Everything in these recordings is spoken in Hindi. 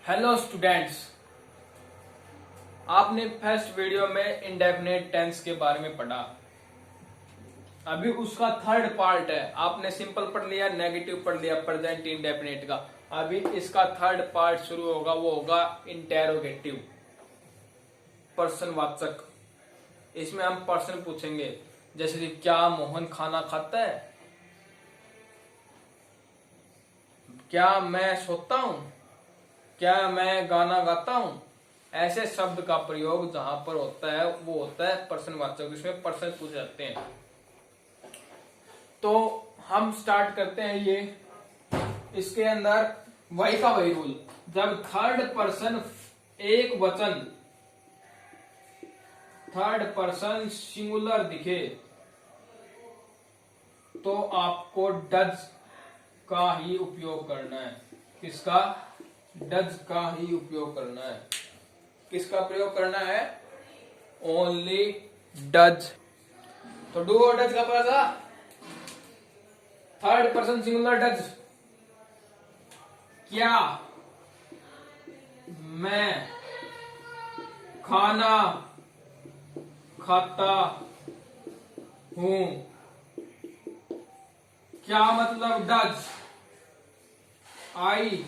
हेलो स्टूडेंट्स, आपने फर्स्ट वीडियो में इंडेफिनिट टेंस के बारे में पढ़ा। अभी उसका थर्ड पार्ट है। आपने सिंपल पढ़ लिया, नेगेटिव पढ़ लिया प्रेजेंट इंडेफिनिट का। अभी इसका थर्ड पार्ट शुरू होगा, वो होगा इंटेरोगेटिव, प्रश्नवाचक। इसमें हम प्रश्न पूछेंगे, जैसे कि क्या मोहन खाना खाता है, क्या मैं सोता हूं, क्या मैं गाना गाता हूं। ऐसे शब्द का प्रयोग जहां पर होता है वो होता है प्रश्नवाचक, जिसमें प्रश्न पूछे जाते हैं। तो हम स्टार्ट करते हैं। ये इसके अंदर वही का वही रूल, जब थर्ड पर्सन एक वचन, थर्ड पर्सन सिंगुलर दिखे तो आपको डज का ही उपयोग करना है। किसका? डज का ही उपयोग करना है। किसका प्रयोग करना है? Only does. तो डू और डज का पता था? Third person singular does. क्या मैं खाना खाता हूं। क्या मतलब डज? I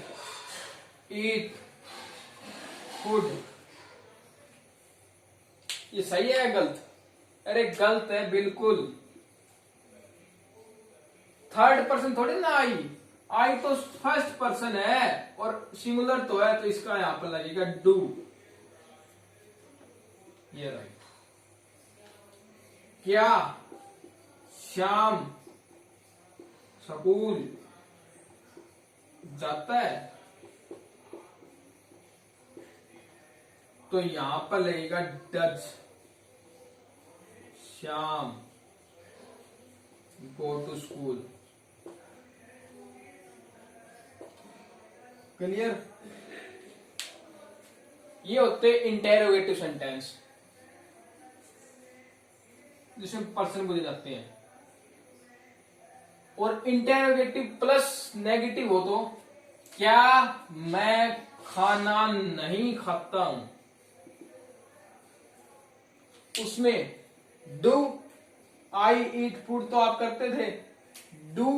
eat food. ये सही है गलत? अरे गलत है बिल्कुल। थर्ड पर्सन थोड़ी ना आई तो फर्स्ट पर्सन है और सिंगुलर तो है, तो इसका यहां पर लगेगा डू। ये राइट। क्या श्याम स्कूल जाता है, तो यहां पर लगेगा does. Shyam go to school. Clear? ये होते इंटेरोगेटिव सेंटेंस, जिसमें पर्सन बोले जाते हैं। और इंटेरोगेटिव प्लस नेगेटिव हो तो क्या मैं खाना नहीं खाता हूं, उसमें डू आई ईट फूड तो आप करते थे। Do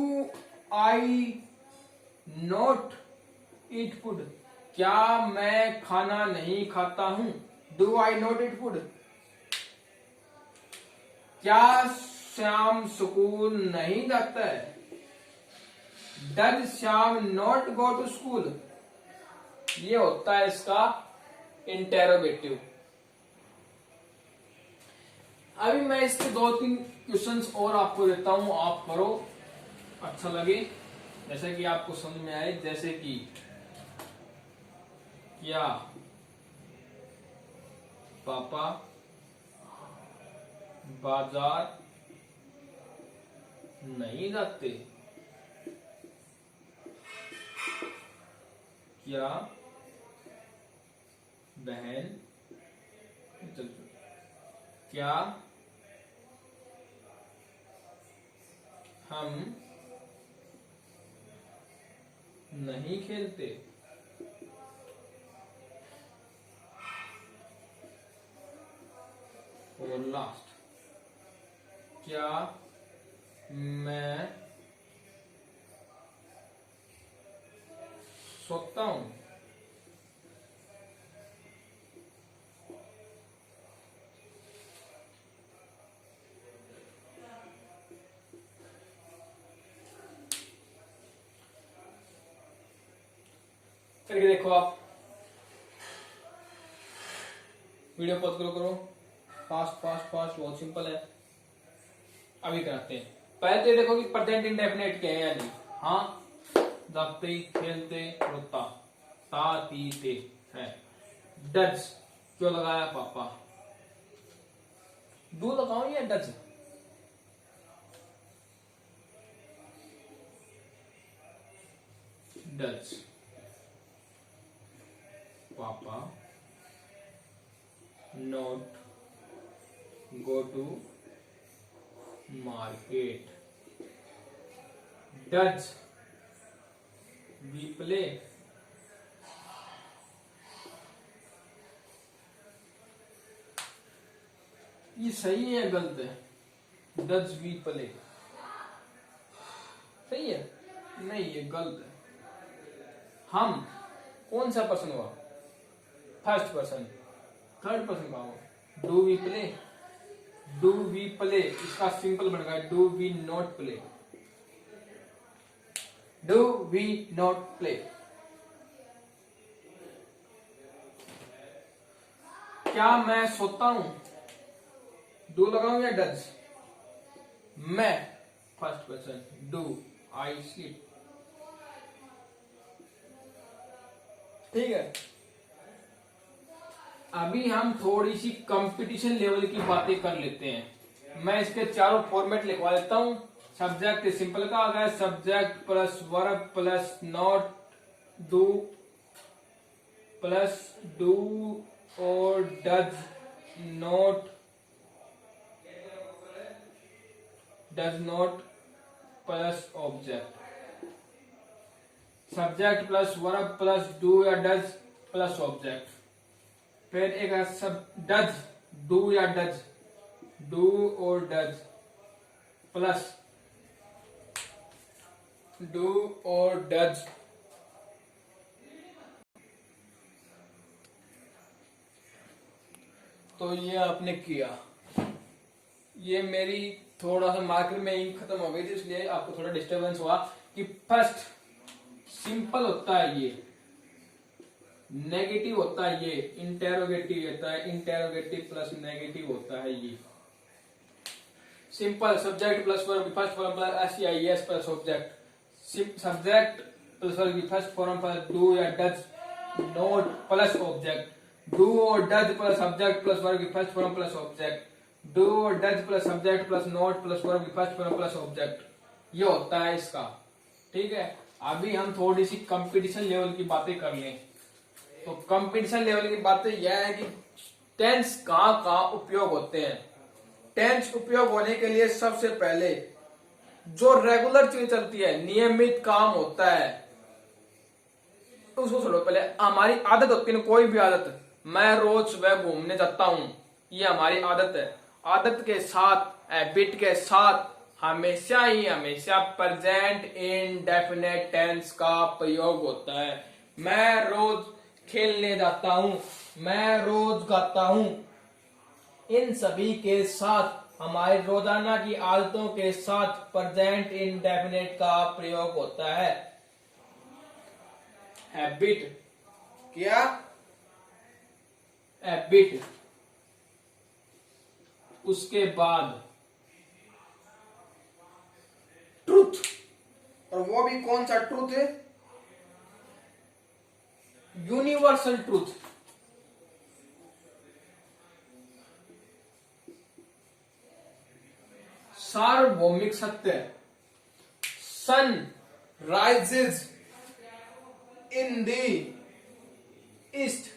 I not eat food, क्या मैं खाना नहीं खाता हूं। Do I not eat food. क्या श्याम स्कूल नहीं जाता है। Does Shyam not go to school. ये होता है इसका इंटेरोगेटिव। अभी मैं इसके 2-3 क्वेश्चंस और आपको देता हूं, आप करो, अच्छा लगे, जैसे कि आपको समझ में आए। जैसे कि क्या पापा बाजार नहीं जाते। क्या बहन, क्या हम नहीं खेलते। और लास्ट, क्या मैं सोता हूं। करके देखो आप। वीडियो पॉज करो। फास्ट फास्ट फास्ट, बहुत सिंपल है। अभी कराते हैं। पहले तो देखो कि प्रेजेंट इंडेफिनिट क्या है या नहीं। हाँ, जागते, खेलते, रोता, ता ती ते है। डज क्यों लगाया पापा। डू लगाओ या डज? डज। पापा not go to market. Does we play ये सही है या गलत है? डज वी प्ले सही है? नहीं, ये गलत है। हम कौन सा पर्सन हुआ? First person. थर्ड पर्सन का हुआ do we play. Do we play इसका सिंपल बन गया do we not play. Do we not play. क्या मैं सोता हूं? डू लगाऊं या डज? मैं first person do I sleep. ठीक है, अभी हम थोड़ी सी कंपटीशन लेवल की बातें कर लेते हैं। मैं इसके चारों फॉर्मेट लिखवा देता हूं। सब्जेक्ट सिंपल का आ गया, subject plus verb plus not do plus do और does not plus object. Subject plus verb plus do या डज प्लस ऑब्जेक्ट। फिर एक है सब डज डू या डज डू और डज प्लस डू और डज तो ये आपने किया। ये मेरी थोड़ा सा मार्केट में इंक खत्म हो गई थी, इसलिए आपको थोड़ा डिस्टरबेंस हुआ कि फर्स्ट सिंपल होता है, ये नेगेटिव होता है, ये इंटेरोगेटिव होता है, इंटेरोगेटिव प्लस नेगेटिव होता है। ये simple subject plus verb first form plus S plus object. Subject plus verb first form plus do या does not plus object. Do और does plus subject plus verb first form plus object. Do और does plus subject plus not plus verb first form plus object. ये होता है इसका। ठीक है, अभी हम थोड़ी सी कंपटीशन लेवल की बातें कर लें। तो कंपटीशन लेवल की बातें यह है कि टेंस कहाँ उपयोग होते हैं। टेंस उपयोग होने के लिए सबसे पहले जो रेगुलर चीज चलती है, नियमित काम होता है, तो उसको छोड़ो। पहले हमारी आदत होती है, कोई भी आदत। मैं रोज सुबह घूमने जाता हूं, ये हमारी आदत है। आदत के साथ, हैबिट के साथ हमेशा प्रेजेंट इंडेफिनिट टेंस का प्रयोग होता है। मैं रोज खेलने जाता हूं, मैं रोज गाता हूं, इन सभी के साथ हमारे रोजाना की आदतों के साथ प्रेजेंट इंडेफिनिट का प्रयोग होता है। हैबिट, क्या हैबिट, उसके बाद ट्रूथ, और वो भी कौन सा ट्रूथ है? Universal truth. सार्वभौमिक सत्य। Sun rises in the east.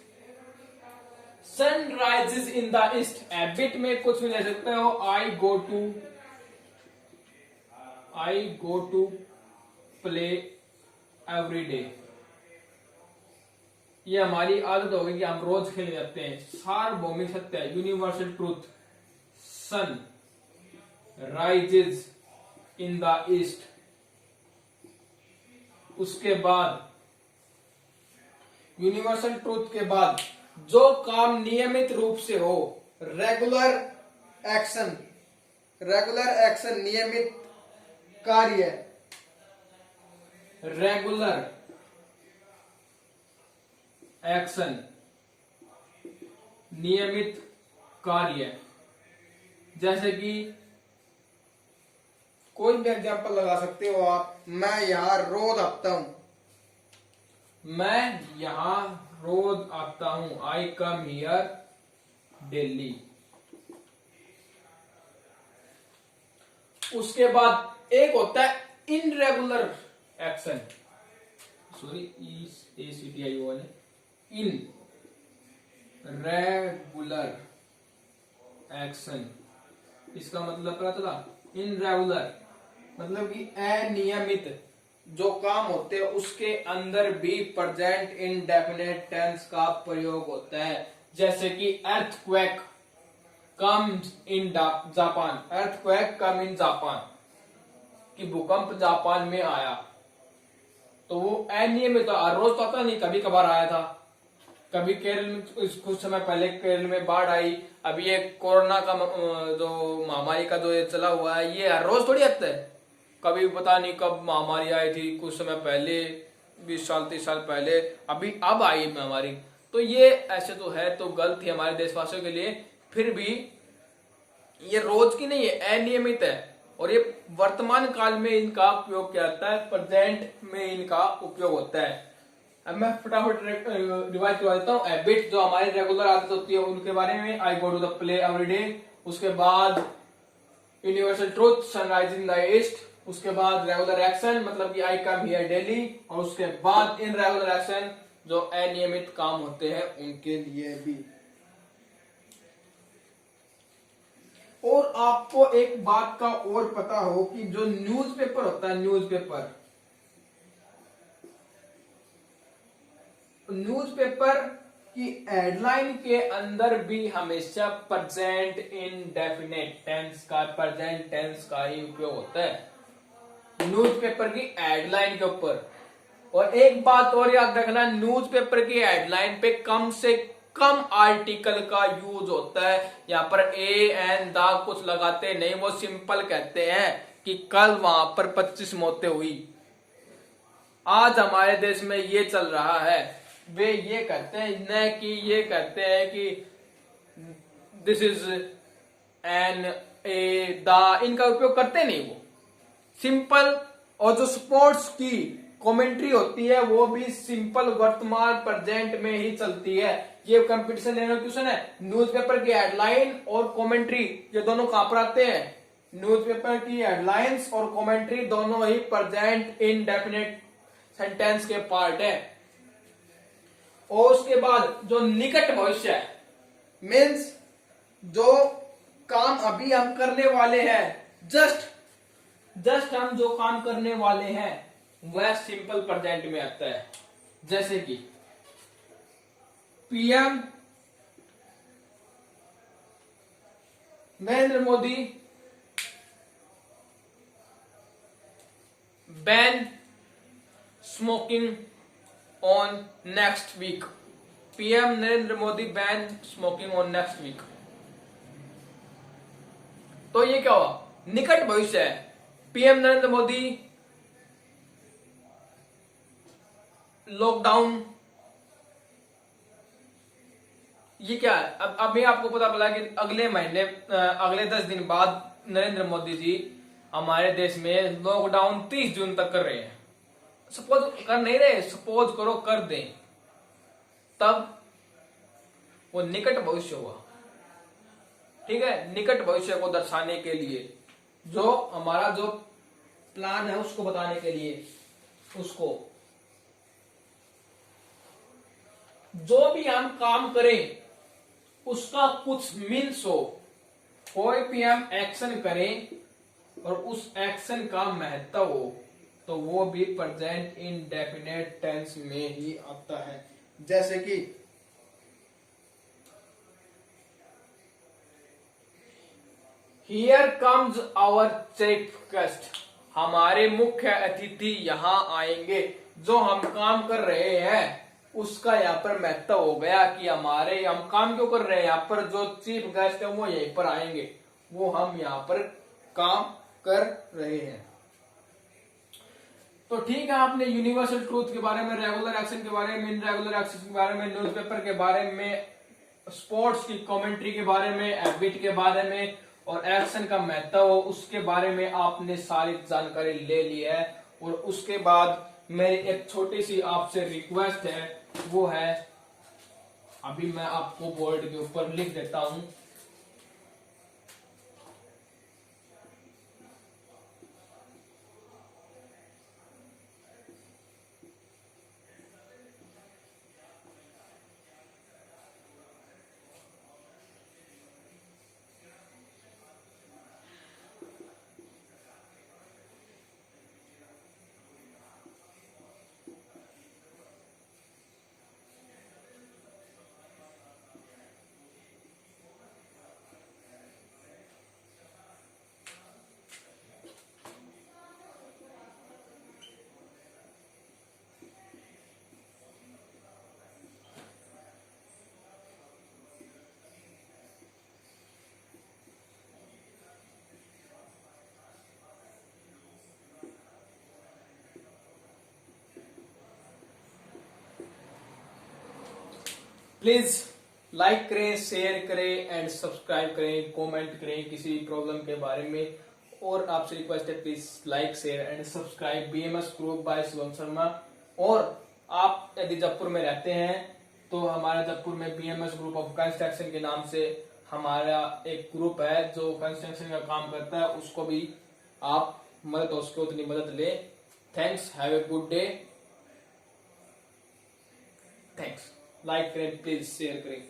Sun rises in the east. Habit में कुछ भी ले सकते हो। I go to play every day. ये हमारी आदत होगी कि हम रोज खेलने जाते हैं। सार्वभौमिक सत्य, universal truth. Sun rises in the east. उसके बाद यूनिवर्सल ट्रूथ के बाद जो काम नियमित रूप से हो, रेगुलर एक्शन, नियमित कार्य, रेगुलर एक्शन, नियमित कार्य। जैसे कि कोई भी एग्जांपल लगा सकते हो आप। मैं यहां रोज आता हूं, मैं यहां रोज आता हूं। आई कम हियर डेली। उसके बाद एक होता है irregular action, in regular action. इसका मतलब पता चला? इनरेगुलर मतलब कि अनियमित जो काम होते हैं उसके अंदर भी प्रेजेंट इंडेफिनिट टेंस का प्रयोग होता है। जैसे कि earthquake comes in Japan, earthquake come in Japan, कि भूकंप जापान में आया। तो वो अनियमित तो हर रोज तो आता नहीं, कभी कभार आया था। कभी केरल में कुछ समय पहले केरल में बाढ़ आई। अभी ये कोरोना का जो महामारी का जो ये चला हुआ है, ये हर रोज थोड़ी आता है। कभी पता नहीं कब महामारी आई थी, कुछ समय पहले 20 साल 30 साल पहले, अभी अब आई महामारी। तो ये ऐसे तो है तो गलत ही हमारे देशवासियों के लिए, फिर भी ये रोज की नहीं है, अनियमित है। और ये वर्तमान काल में इनका उपयोग किया जाता है, प्रेजेंट में इनका उपयोग होता है। अब मैं फटाफट रिवाइज करवा देता हूँ। हैबिट जो हमारी रेगुलर आदत होती है उनके बारे में, I go to the play every day. उसके बाद universal truth, sunrise in the east. उसके बाद रेगुलर एक्शन, मतलब कि आई कम हियर डेली। और उसके बाद इन रेगुलर एक्शन, जो अनियमित काम होते हैं उनके लिए भी। और आपको एक बात का और पता हो कि जो न्यूज़पेपर होता है, न्यूज़पेपर की हेडलाइन के अंदर भी हमेशा प्रेजेंट इंडेफिनिट टेंस का ही उपयोग होता है न्यूज़पेपर की हेडलाइन के ऊपर। और एक बात और याद रखना, न्यूज़पेपर की हेडलाइन पे कम से कम आर्टिकल का यूज होता है। यहाँ पर ए एन द कुछ लगाते नहीं, वो सिंपल कहते हैं कि कल वहां पर 25 मौतें हुई। आज हमारे देश में ये चल रहा है, वे ये कहते हैं न कि ये कहते हैं कि this is an a the, इनका उपयोग करते नहीं वो, सिंपल। और जो स्पोर्ट्स की कमेंट्री होती है वो भी सिंपल वर्तमान प्रेजेंट में ही चलती है। ये कंपटीशन क्वेश्चन है। न्यूज़पेपर की हेडलाइन और कमेंट्री ये दोनों कहां पर आते हैं? न्यूज़पेपर की हेडलाइंस और कमेंट्री दोनों ही प्रेजेंट इंडेफिनिट सेंटेंस के पार्ट है। और उसके बाद जो निकट भविष्य है, मीन्स जो काम अभी हम करने वाले हैं, जस्ट हम जो काम करने वाले हैं वह सिंपल प्रेजेंट में आता है। जैसे कि PM Narendra Modi ban smoking on next week. PM Narendra Modi ban smoking on next week. तो ये क्या हुआ? निकट भविष्य है। पीएम नरेंद्र मोदी लॉकडाउन, ये क्या है? अब अभी आपको पता पड़ा कि अगले महीने, अगले 10 दिन बाद नरेंद्र मोदी जी हमारे देश में लॉकडाउन 30 जून तक कर रहे हैं। सपोज कर नहीं रहे, सपोज करो कर दें, तब वो निकट भविष्य हुआ। ठीक है, निकट भविष्य को दर्शाने के लिए, जो हमारा जो प्लान है उसको बताने के लिए, उसको जो भी हम काम करें उसका कुछ मीन्स हो। कोई भी हम एक्शन करें और उस एक्शन का महत्व हो, तो वो भी प्रेजेंट इंडेफिनिट टेंस में ही आता है। जैसे कि here comes our chief guest, हमारे मुख्य अतिथि यहाँ आएंगे। जो हम काम कर रहे हैं उसका यहाँ पर महत्व हो गया कि हम काम क्यों कर रहे हैं। यहाँ पर जो चीफ गेस्ट है वो यहीं पर आएंगे, वो हम यहाँ पर काम कर रहे हैं। तो ठीक है, आपने यूनिवर्सल ट्रूथ के बारे में, रेगुलर एक्शन के बारे में, इनरेगुलर एक्शन के बारे में, न्यूज़पेपर के बारे में, स्पोर्ट्स की कमेंट्री के बारे में, हैबिट के बारे में और एक्शन का महत्व उसके बारे में आपने सारी जानकारी ले ली है। और उसके बाद मेरी एक छोटी सी आपसे रिक्वेस्ट है, वो है, अभी मैं आपको बोर्ड के ऊपर लिख देता हूं। प्लीज लाइक करें, शेयर करें एंड सब्सक्राइब करें, कमेंट करें किसी प्रॉब्लम के बारे में। और आपसे रिक्वेस्ट है please like share and subscribe BMS group by Shivam Sharma. और आप यदि जयपुर में रहते हैं तो हमारे जयपुर में बीएमएस ग्रुप ऑफ कंस्ट्रक्शन के नाम से हमारा एक ग्रुप है जो कंस्ट्रक्शन का काम करता है, उसको भी आप मदद हो सके उतनी मदद ले। Thanks, have a good day. Thanks, like करें प्लीज, शेयर करें।